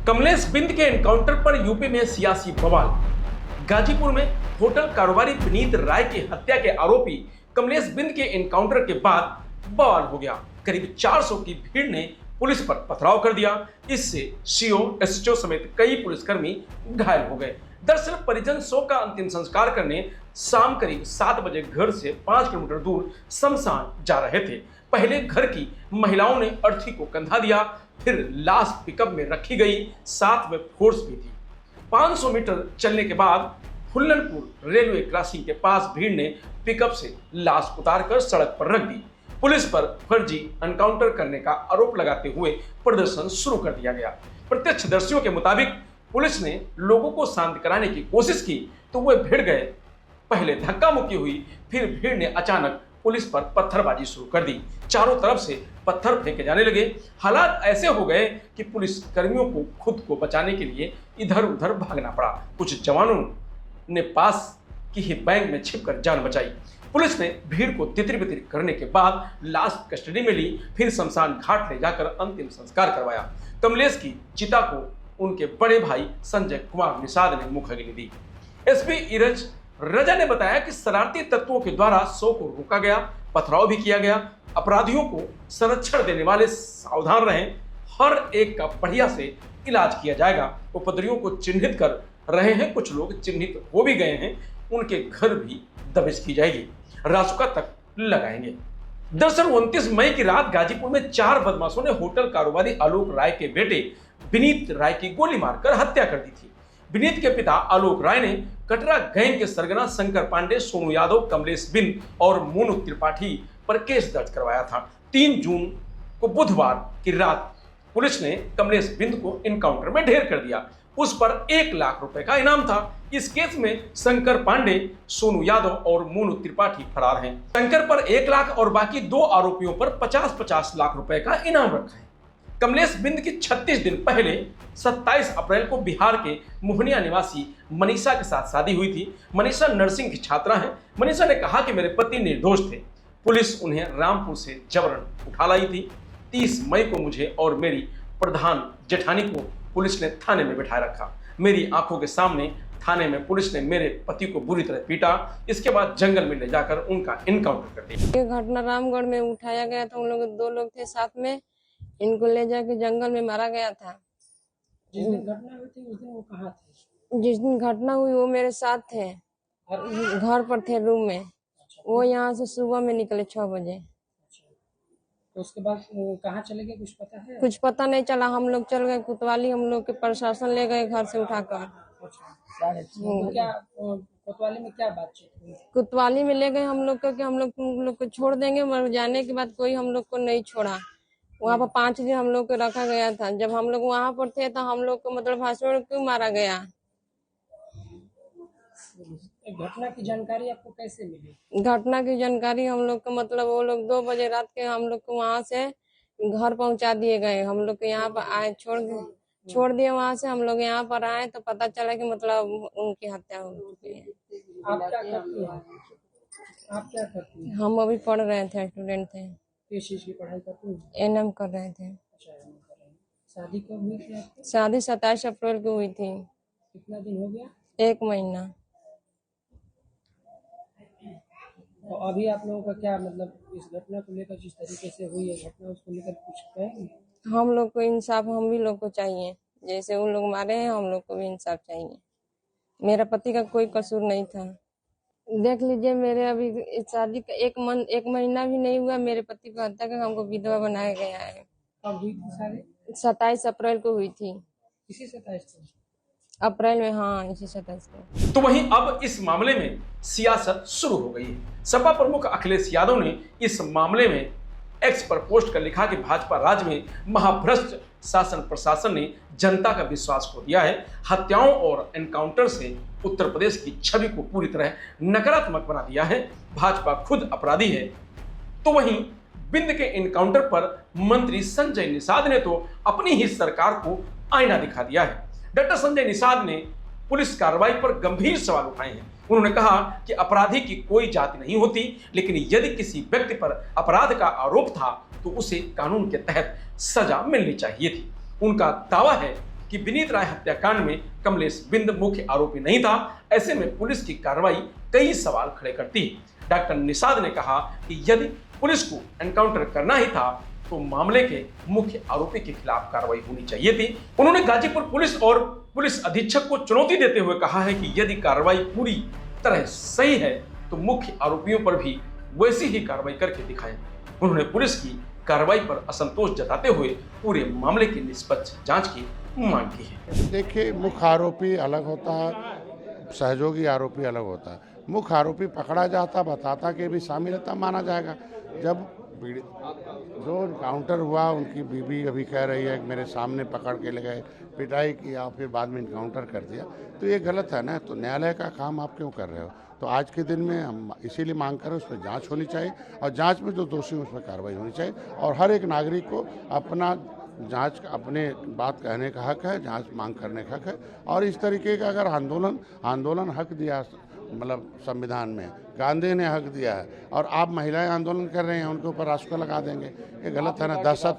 कमलेश बिंद के एनकाउंटर पर यूपी में सियासी बवाल। गाजीपुर में होटल कारोबारी विनीत राय की हत्या के आरोपी कमलेश बिंद के एनकाउंटर के बाद बवाल हो गया। करीब 400 की भीड़ ने पुलिस पर पथराव कर दिया। इससे सीओ, एसएचओ समेत कई पुलिसकर्मी घायल हो गए। दरअसल परिजन शव का अंतिम संस्कार करने शाम करीब 7 बजे घर से 5 किलोमीटर दूर शमशान जा रहे थे। पहले घर की महिलाओं ने अर्थी को कंधा दिया, फिर लाश पिकअप में रखी गई, साथ में फोर्स भी थी। 500 मीटर चलने के बाद फुल्लनपुर रेलवे क्रॉसिंग के पास भीड़ ने पिकअप से लाश उतारकर सड़क पर रख दी। पुलिस पर फर्जी एनकाउंटर करने का आरोप लगाते हुए प्रदर्शन शुरू कर दिया गया। प्रत्यक्षदर्शियों के मुताबिक पुलिस ने लोगों को शांत कराने की कोशिश की तो वे भिड़ गए। पहले धक्का मुक्की हुई, फिर भीड़ ने अचानक पुलिस पर पत्थरबाजी शुरू कर दी। चारों तरफ से पत्थर फेंके जाने लगे। हालात ऐसे हो गए कि पुलिस कर्मियों को खुद को बचाने के लिए इधर उधर भागना पड़ा। कुछ जवानों ने पास की ही बैंक में छिपकर जान बचाई। पुलिस ने भीड़ को तितर बितर करने के बाद लाश कस्टडी में ली, फिर शमशान घाट ले जाकर अंतिम संस्कार करवाया। कमलेश की चिता को उनके बड़े भाई संजय कुमार निषाद ने मुखाग्नि दी। एसपी इरज रजा ने बताया कि शरारती तत्वों के द्वारा शव को रोका गया, पथराव भी किया गया। अपराधियों को संरक्षण देने वाले सावधान रहें, हर एक का बढ़िया से इलाज किया जाएगा। उपद्रवियों को चिन्हित कर रहे हैं, कुछ लोग चिन्हित हो भी गए हैं, उनके घर भी दबिश की जाएगी, रासुका तक लगाएंगे। दरअसल 29 मई की रात गाजीपुर में 4 बदमाशों ने होटल कारोबारी आलोक राय के बेटे विनीत राय की गोली मारकर हत्या कर दी थी। विनीत के पिता आलोक राय ने कटरा गैंग के सरगना शंकर पांडे, सोनू यादव, कमलेश बिंद और मोनू त्रिपाठी पर केस दर्ज करवाया था। 3 जून को बुधवार की रात पुलिस ने कमलेश बिंद को एनकाउंटर में ढेर कर दिया। उस पर 1 लाख रुपए का इनाम था। इस केस में शंकर पांडे, सोनू यादव और मोनू त्रिपाठी फरार हैं। शंकर पर 1 लाख और बाकी 2 आरोपियों पर 50-50 लाख रुपए का इनाम रखा है। कमलेश बिंद की 36 दिन पहले 27 अप्रैल को बिहार के मोहनिया निवासी मनीषा के साथ शादी हुई थी। मनीषा नर्सिंग की छात्रा है। मनीषा ने कहा कि मेरे पति निर्दोष थे। पुलिस उन्हें रामपुर से जबरन उठा लाई थी। 30 मई को मुझे और मेरी प्रधान जेठानी को पुलिस ने थाने में बिठाए रखा। मेरी आंखों के सामने थाने में पुलिस ने मेरे पति को बुरी तरह पीटा। इसके बाद जंगल में ले जाकर उनका एनकाउंटर कर दिया। ये घटना रामगढ़ में उठाया गया था। उन लोग 2 लोग थे साथ में, इनको ले जाके जंगल में मारा गया था। जिस दिन घटना हुई थी उस दिन वो कहाँ थे? जिस दिन घटना हुई वो मेरे साथ थे, घर पर थे, रूम में। वो यहाँ से सुबह में निकले 6 बजे। तो उसके बाद वो कहाँ चले गए, कुछ पता है? कुछ पता नहीं चला। हम लोग चल गए कोतवाली, हम लोग के प्रशासन ले गए घर से उठाकर। तो क्या कोतवाली में क्या बातचीत हुई? कोतवाली में ले गए हम लोग को कि हम लोग तुम लोग को छोड़ देंगे, मर जाने के बाद कोई हम लोग को नहीं छोड़ा। वहाँ पर 5 दिन हम लोग को रखा गया था। जब हम लोग वहाँ पर थे तो हम लोग को मतलब भाषण क्यों मारा गया? घटना की जानकारी आपको कैसे मिली? घटना की जानकारी हम लोग को मतलब वो लोग 2 बजे रात के हम लोग को वहाँ से घर पहुँचा दिए गए। हम लोग को यहाँ पर आए, छोड़ दिए वहाँ से। हम लोग यहाँ पर आए तो पता चला कि मतलब उनकी हत्या हो चुकी है। आप क्या करती हैं? आप क्या करती हैं? हम अभी पढ़ रहे थे, स्टूडेंट थे। किस चीज की पढ़ाई करती हैं? एनएम कर रहे थे। अच्छा, कर रहे हैं। शादी कब हुई थी आपकी? शादी 27 अप्रैल को हुई थी। कितना दिन हो गया? 1 महीना। तो अभी आप लोगों का क्या मतलब इस घटना को लेकर, जिस तरीके से हुई है घटना, उसको लेकर कुछ कहेंगे? हम लोग को इंसाफ हम भी लोग को चाहिए। जैसे उन लोग मारे हैं, हम लोग को भी इंसाफ चाहिए। मेरा पति का कोई कसूर नहीं था। देख लीजिए, मेरे अभी शादी का 1 महीना भी नहीं हुआ, मेरे पति को हत्या कर हमको विधवा बनाया गया है। कब हुई थी शादी? 27 अप्रैल को हुई थी। इसी 27 को? अप्रैल में, हाँ, इसी 27 को। तो वहीं अब इस मामले में सियासत शुरू हो गई है। सपा प्रमुख अखिलेश यादव ने इस मामले में एक्स पर पोस्ट कर लिखा कि भाजपा राज्य में महाभ्रष्ट शासन प्रशासन ने जनता का विश्वास खो दिया है। हत्याओं और एनकाउंटर से उत्तर प्रदेश की छवि को पूरी तरह नकारात्मक बना दिया है। भाजपा खुद अपराधी है। तो वहीं बिंद के एनकाउंटर पर मंत्री संजय निषाद ने तो अपनी ही सरकार को आईना दिखा दिया है। डॉक्टर संजय निषाद ने पुलिस कार्रवाई पर गंभीर सवाल उठाए हैं। उन्होंने कहा कि अपराधी की कोई जाति नहीं होती, लेकिन यदि किसी व्यक्ति पर अपराध का आरोप था तो उसे कानून के तहत सजा मिलनी चाहिए थी। उनका दावा है कि विनीत राय हत्याकांड में कमलेश बिंद मुख्य आरोपी नहीं था। ऐसे में पुलिस की कार्रवाई कई सवाल खड़े करती है। डॉक्टर निषाद ने कहा कि यदि पुलिस को एनकाउंटर करना ही था तो मामले के मुख्य आरोपी के खिलाफ कार्रवाई होनी चाहिए थी। उन्होंने गाजीपुर पुलिस और पुलिस अधीक्षक को चुनौती देते हुए कहा है कि यदि कार्रवाई पूरी तरह सही है तो मुख्य आरोपियों पर भी वैसी ही कार्रवाई करके दिखाएं। उन्होंने पुलिस की कार्रवाई पर असंतोष जताते हुए पूरे मामले की निष्पक्ष जांच की मांग की है। देखिए, मुख्य आरोपी अलग होता है, सहयोगी आरोपी अलग होता है। मुख्य आरोपी पकड़ा जाता, बताता कि भी शामिल था, माना जाएगा। जब जो इनकाउंटर हुआ, उनकी बीवी अभी कह रही है कि मेरे सामने पकड़ के ले गए, पिटाई किया, फिर बाद में इनकाउंटर कर दिया, तो ये गलत है ना। तो न्यायालय का काम आप क्यों कर रहे हो? तो आज के दिन में हम इसीलिए मांग कर रहे हैं उस पर जाँच होनी चाहिए, और जाँच में जो दोषी उस पर कार्रवाई होनी चाहिए। और हर एक नागरिक को अपना जांच अपने बात कहने का हक है, जांच मांग करने का हक है। और इस तरीके का अगर आंदोलन हक दिया, मतलब संविधान में गांधी ने हक दिया है, और आप महिलाएं आंदोलन कर रहे हैं, उनके ऊपर रासुका लगा देंगे, ये गलत है ना। दहशत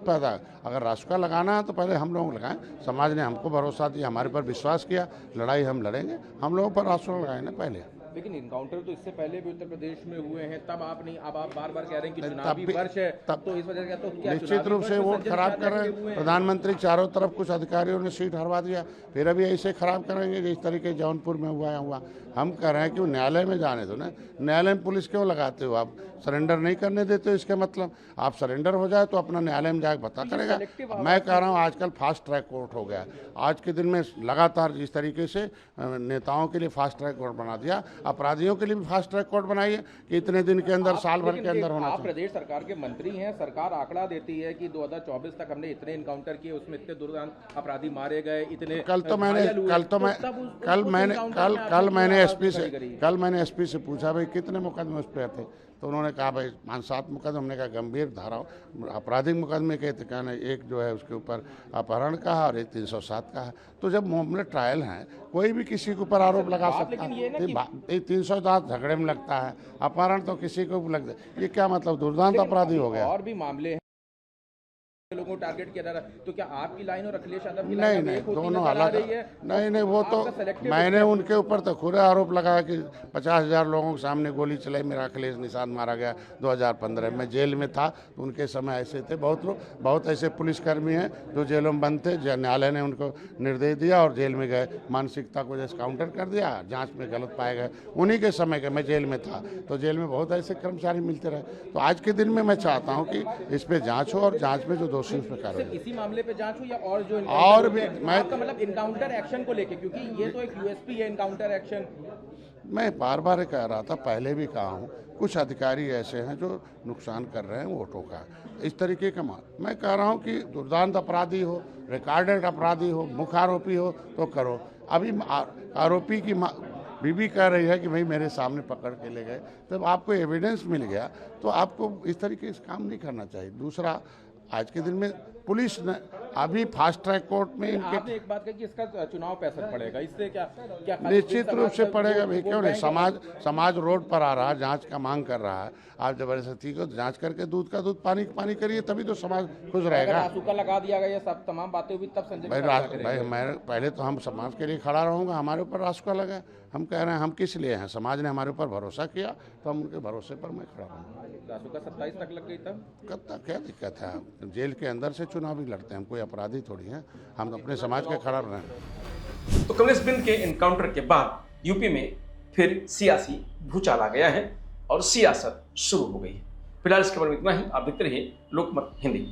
पैदा अगर रासुका लगाना है तो पहले हम लोग लगाएं। समाज ने हमको भरोसा दिया, हमारे पर विश्वास किया, लड़ाई हम लड़ेंगे, हम लोगों पर रासुका लगाए ना पहले। लेकिन इनकाउंटर तो इससे पहले भी उत्तर प्रदेश में हुए हैं, तब आप नहीं, अब आप बार बार कह रहे हैं कि चुनावी वर्ष है, तब तो इस वजह से तो क्या निश्चित रूप से वोट खराब कर रहे हैं। प्रधानमंत्री चारों तरफ कुछ अधिकारियों ने सीट हरवा दिया, फिर अभी ऐसे खराब करेंगे जिस तरीके जौनपुर में हुआ। हम कह रहे हैं कि वो न्यायालय में जाने दो ना। न्यायालय में पुलिस क्यों लगाते हो? आप सरेंडर नहीं करने देते हो, इसके मतलब आप सरेंडर हो जाए तो अपना न्यायालय में जाकर पता करेगा। मैं कह रहा हूँ आजकल फास्ट ट्रैक कोर्ट हो गया। आज के दिन में लगातार जिस तरीके से नेताओं के लिए फास्ट ट्रैक कोर्ट बना दिया, अपराधियों के लिए भी फास्ट ट्रैक कोर्ट बनाइए कि इतने दिन के अंदर, साल भर के अंदर होना चाहिए। आप प्रदेश सरकार के मंत्री हैं, सरकार आंकड़ा देती है कि 2024 तक हमने इतने इनकाउंटर किए, उसमें इतने दुर्दांत अपराधी मारे गए, इतने कल मैंने एसपी से पूछा भाई कितने मुकदमे उस पर थे, तो उन्होंने कहा भाई 5-7 मुकदमे। हमने कहा गंभीर धाराओं आपराधिक मुकदमे के, कहना एक जो है उसके ऊपर अपहरण का है और एक 307 का है। तो जब मामले ट्रायल हैं, कोई भी किसी के ऊपर आरोप लगा सकता है। 307 झगड़े में लगता है, अपहरण तो किसी को भी लगता है। ये क्या मतलब? दुर्दांत अपराधी हो गया। और भी मामले हैं, लोगों को टारगेट किया जा रहा है, तो क्या आपकी लाइन और अखिलेश यादव की नहीं, दोनों अलग है। नहीं, वो तो मैंने उनके ऊपर तो खुद आरोप लगाया कि 50,000 लोगों के सामने गोली चलाई, मेरा अखिलेश निषाद मारा गया 2015 में। जेल में था तो उनके समय ऐसे थे बहुत ऐसे पुलिसकर्मी हैं जो जेलों में बंद थे। न्यायालय ने उनको निर्देश दिया और जेल में गए, मानसिकता को जैसे काउंटर कर दिया, जाँच में गलत पाए गए। उन्हीं के समय के मैं जेल में था, तो जेल में बहुत ऐसे कर्मचारी मिलते रहे। तो आज के दिन में मैं चाहता हूँ कि इस पर जाँच हो, और जाँच में जो दोषी उस पर इसी मामले पे जांच हुई या और जो और भी मैं आपका मतलब इनकाउंटर एक्शन को लेके, क्योंकि ये तो एक यूएसपी है इनकाउंटर एक्शन। मैं बार बार कह रहा था, पहले भी कहा हूँ, कुछ अधिकारी ऐसे हैं जो नुकसान कर रहे हैं वोटों का, इस तरीके का मैं कह रहा हूँ कि दुर्दांत अपराधी हो, रिकॉर्डेड अपराधी हो, मुख्य आरोपी हो तो करो। अभी आरोपी की बीवी कह रही है कि भाई मेरे सामने पकड़ के ले गए, जब आपको एविडेंस मिल गया तो आपको इस तरीके से काम नहीं करना चाहिए। दूसरा, आज के दिन में पुलिस ने अभी फास्ट ट्रैक कोर्ट में इनके, आपने एक बात कही कि इसका चुनाव पे असर पड़ेगा, इससे क्या निश्चित रूप से पड़ेगा भाई। क्यों नहीं? समाज रोड पर आ रहा है, जांच का मांग कर रहा है। आप जबरदस्ती को जांच करके दूध का दूध पानी करिए, तभी तो समाज खुश रहेगा। रासुका लगा दिया गया, ये सब तमाम बातें हुई, तब संजय भाई मैं पहले तो हम समाज के लिए खड़ा रहूंगा। हमारे ऊपर रासुका लगा, हम कह रहे हैं हम किस लिए हैं? समाज ने हमारे ऊपर भरोसा किया तो हम उनके भरोसे पर मैं खड़ा रहूँगा। रासुका 27 तक लग गई, तब क्या दिक्कत है? जेल के अंदर से चुनाव भी लड़ते हैं, हम कोई अपराधी थोड़ी हैं, हम अपने समाज के खड़ा रहे हैं। तो कमलेश बिंद के एनकाउंटर के बाद यूपी में फिर सियासी भूचाल आ गया है और सियासत शुरू हो गई है। फिलहाल इस खबर में इतना ही। आप देखते रहिए लोकमत हिंदी।